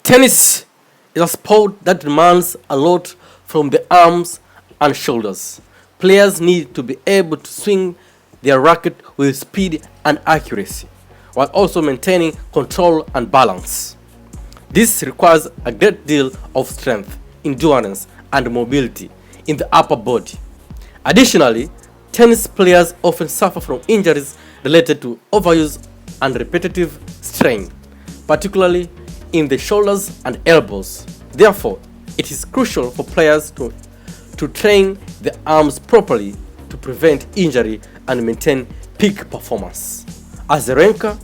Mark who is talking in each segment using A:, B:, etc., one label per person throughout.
A: Tennis is a sport that demands a lot from the arms and shoulders. Players need to be able to swing their racket with speed and accuracy, while also maintaining control and balance. This requires a great deal of strength, endurance, and mobility in the upper body. Additionally, tennis players often suffer from injuries related to overuse and repetitive strain, particularly in the shoulders and elbows. Therefore, it is crucial for players to train the arms properly to prevent injury and maintain peak performance. Azarenka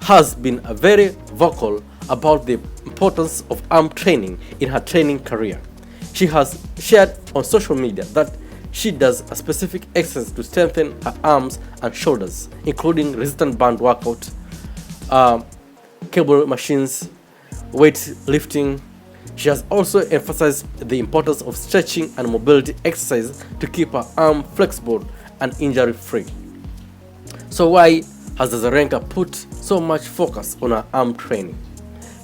A: has been very vocal about the importance of arm training in her training career. She has shared on social media that she does a specific exercise to strengthen her arms and shoulders, including resistance band workout, cable machines, weight lifting. She has also emphasized the importance of stretching and mobility exercises to keep her arm flexible and injury free. So why has Azarenka put so much focus on her arm training?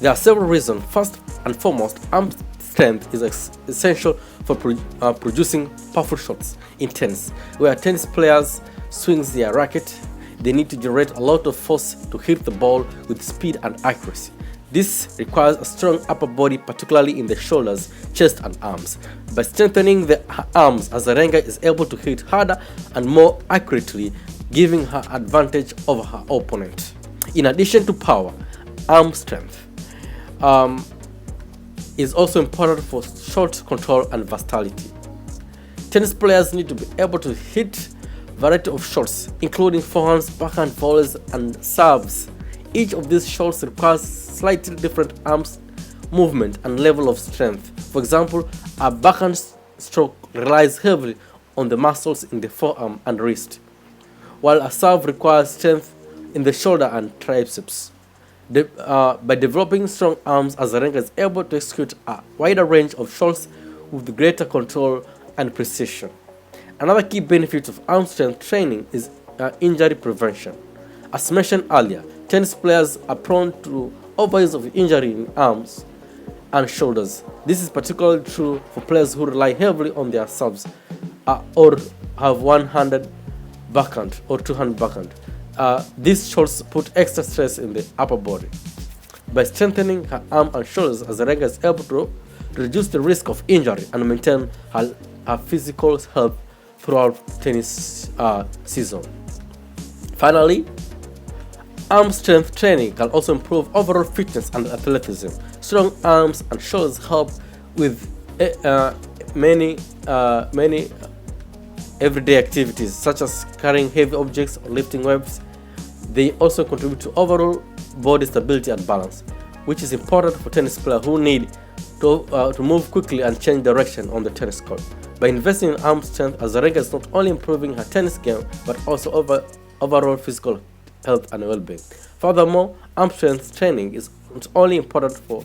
A: There are several reasons. First and foremost, arm strength is essential for producing powerful shots in tennis. Where tennis players swing their racket, they need to generate a lot of force to hit the ball with speed and accuracy. This requires a strong upper body, particularly in the shoulders, chest, and arms. By strengthening the arms, Azarenka is able to hit harder and more accurately, giving her advantage over her opponent. In addition to power, arm strength is also important for shot control and versatility. Tennis players need to be able to hit a variety of shots, including forehands, backhand volleys, and serves. Each of these shots requires slightly different arm movement and level of strength. For example, a backhand stroke relies heavily on the muscles in the forearm and wrist, while a serve requires strength in the shoulder and triceps. By developing strong arms, Azarenka is able to execute a wider range of shots with greater control and precision. Another key benefit of arm strength training is injury prevention. As mentioned earlier, tennis players are prone to overuse of injury in arms and shoulders. This is particularly true for players who rely heavily on their serves or have one-handed backhand or two-hand backhand. These shots put extra stress in the upper body. By strengthening her arm and shoulders, Azarenka is able to reduce the risk of injury and maintain her physical health throughout tennis season. Finally, arm strength training can also improve overall fitness and athleticism. Strong arms and shoulders help with many everyday activities such as carrying heavy objects or lifting weights. They also contribute to overall body stability and balance, which is important for tennis players who need to move quickly and change direction on the tennis court. By investing in arm strength, Azarenka is not only improving her tennis game but also overall physical health and well-being. Furthermore, arm strength training is not only important for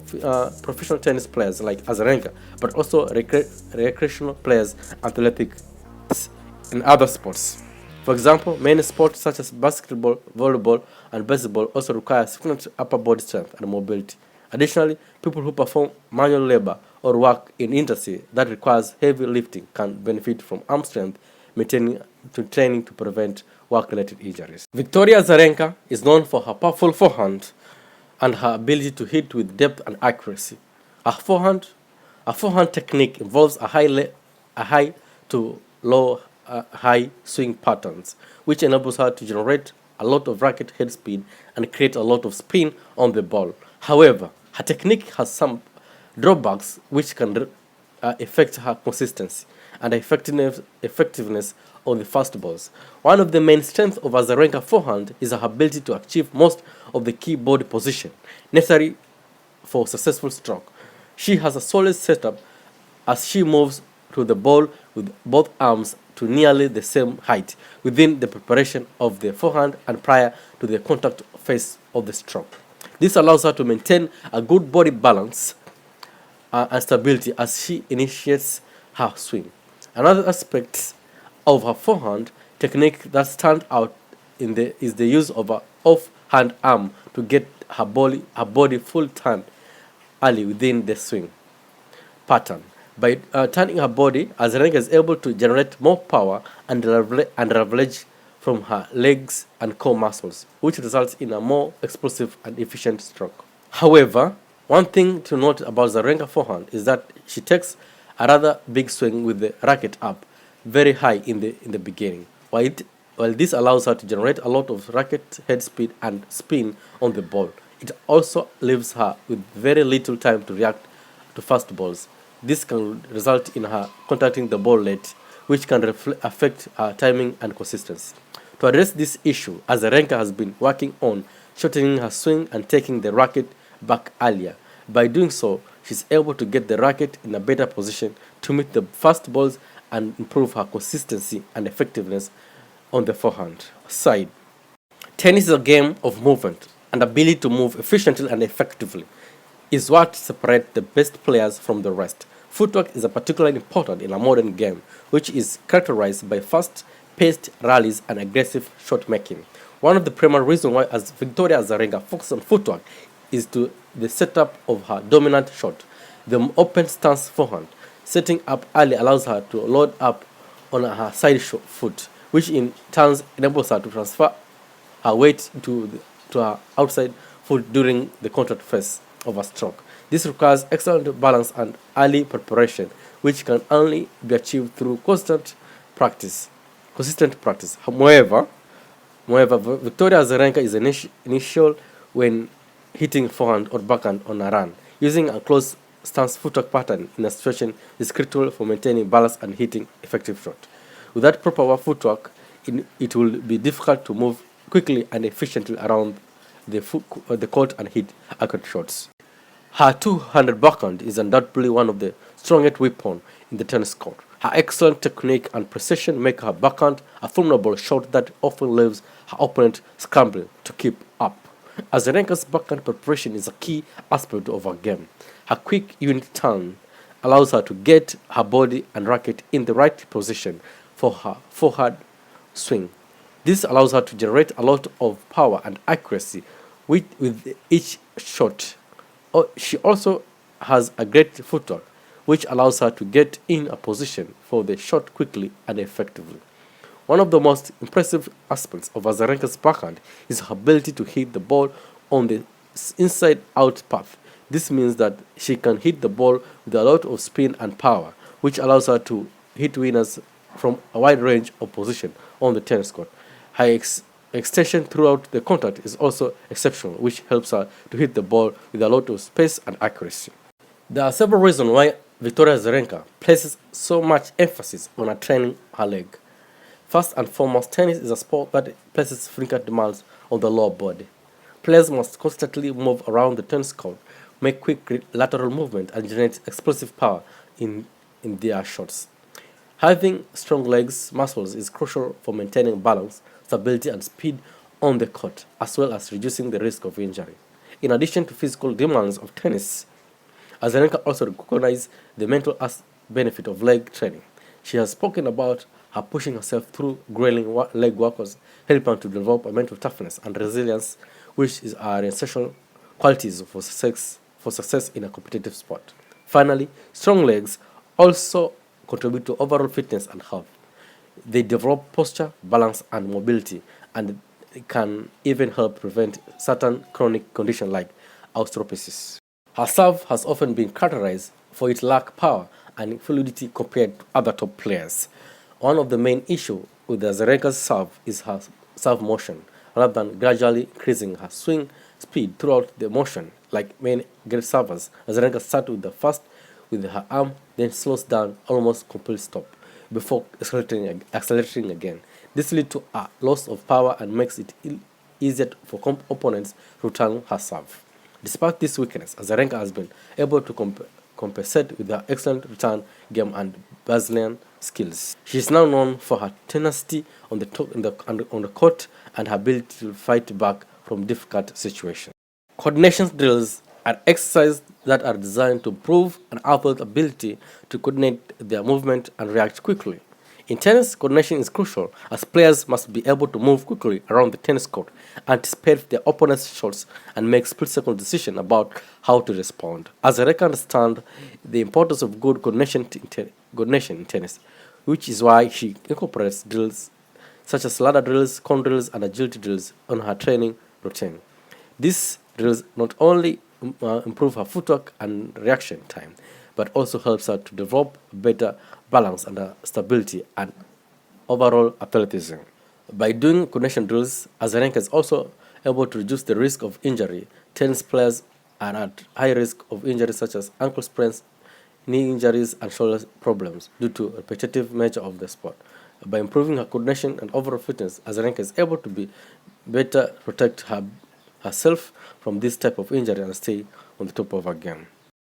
A: professional tennis players like Azarenka, but also recreational players, athletics in other sports. For example, many sports such as basketball, volleyball, and baseball also require significant upper body strength and mobility. Additionally, people who perform manual labor or work in industry that requires heavy lifting can benefit from arm strength training to prevent work-related injuries. Victoria Azarenka is known for her powerful forehand and her ability to hit with depth and accuracy. A forehand technique involves a high to low high swing patterns, which enables her to generate a lot of racket head speed and create a lot of spin on the ball. However, her technique has some drawbacks which can affect her consistency and effectiveness on the fast balls. One of the main strengths of Azarenka forehand is her ability to achieve most of the key body position necessary for successful stroke. She has a solid setup as she moves to the ball with both arms to nearly the same height within the preparation of the forehand and prior to the contact phase of the stroke. This allows her to maintain a good body balance and stability as she initiates her swing. Another aspect of her forehand technique that stands out is the use of her off-hand arm to get her body full turned early within the swing pattern. By turning her body, Azarenka is able to generate more power and leverage from her legs and core muscles, which results in a more explosive and efficient stroke. However, one thing to note about Azarenka forehand is that she takes a rather big swing with the racket up very high in the beginning. While this allows her to generate a lot of racket head speed and spin on the ball, it also leaves her with very little time to react to fast balls. This can result in her contacting the ball late, which can affect her timing and consistency. To address this issue, Azarenka has been working on shortening her swing and taking the racket back earlier. By doing so, she's able to get the racket in a better position to meet the fast balls and improve her consistency and effectiveness on the forehand side. Tennis is a game of movement, and ability to move efficiently and effectively is what separates the best players from the rest. Footwork is particularly important in a modern game, which is characterized by fast-paced rallies and aggressive shot making. One of the primary reasons why Victoria Azarenka focuses on footwork is to the setup of her dominant shot. The open stance forehand setting up early allows her to load up on her side foot, which in turn enables her to transfer her weight to her outside foot during the contact phase of a stroke. This requires excellent balance and early preparation, which can only be achieved through consistent practice. However, Victoria Azarenka is initial when hitting forehand or backhand on a run. Using a close stance footwork pattern in a situation is critical for maintaining balance and hitting effective shot. Without proper footwork, it will be difficult to move quickly and efficiently around the court and hit accurate shots. Her two-handed backhand is undoubtedly one of the strongest weapons in the tennis court. Her excellent technique and precision make her backhand a formidable shot that often leaves her opponent scrambling to keep up. Azarenka's backhand preparation is a key aspect of her game. Her quick unit turn allows her to get her body and racket in the right position for her forehand swing. This allows her to generate a lot of power and accuracy with each shot. She also has a great footwork, which allows her to get in a position for the shot quickly and effectively. One of the most impressive aspects of Azarenka's backhand is her ability to hit the ball on the inside-out path. This means that she can hit the ball with a lot of spin and power, which allows her to hit winners from a wide range of positions on the tennis court. Her extension throughout the contact is also exceptional, which helps her to hit the ball with a lot of space and accuracy. There are several reasons why Victoria Azarenka places so much emphasis on training her leg. First and foremost, tennis is a sport that places frequent demands on the lower body. Players must constantly move around the tennis court, make quick lateral movement, and generate explosive power in their shots. Having strong legs muscles is crucial for maintaining balance, stability, and speed on the court, as well as reducing the risk of injury. In addition to physical demands of tennis, Azarenka also recognizes the mental benefit of leg training. She has spoken about her pushing herself through grueling leg workouts, helping her to develop a mental toughness and resilience, which are essential qualities for success in a competitive sport. Finally, strong legs also contribute to overall fitness and health. They develop posture, balance, and mobility, and can even help prevent certain chronic conditions like osteoporosis. Her serve has often been characterized for its lack of power and fluidity compared to other top players. One of the main issues with Azarenka's serve is her serve motion. Rather than gradually increasing her swing speed throughout the motion, like many great servers, Azarenka starts with her arm, then slows down almost complete stop before accelerating again. This leads to a loss of power and makes it easier for opponents to return her serve. Despite this weakness, Azarenka has been able to compensate with her excellent return game and Brazilian skills. She is now known for her tenacity on the court and her ability to fight back from difficult situations. Coordination drills are exercises that are designed to improve an athlete's ability to coordinate their movement and react quickly. In tennis, coordination is crucial, as players must be able to move quickly around the tennis court, anticipate their opponent's shots, and make split-second decisions about how to respond. Azarenka understands the importance of good coordination in tennis, which is why she incorporates drills such as ladder drills, cone drills, and agility drills on her training routine. These drills not only improve her footwork and reaction time, but also helps her to develop better balance and stability and overall athleticism. By doing coordination drills, Azarenka is also able to reduce the risk of injury. Tennis players are at high risk of injuries such as ankle sprains, knee injuries, and shoulder problems due to repetitive nature of the sport. By improving her coordination and overall fitness, Azarenka is able to be better protect herself from this type of injury and stay on the top of her game.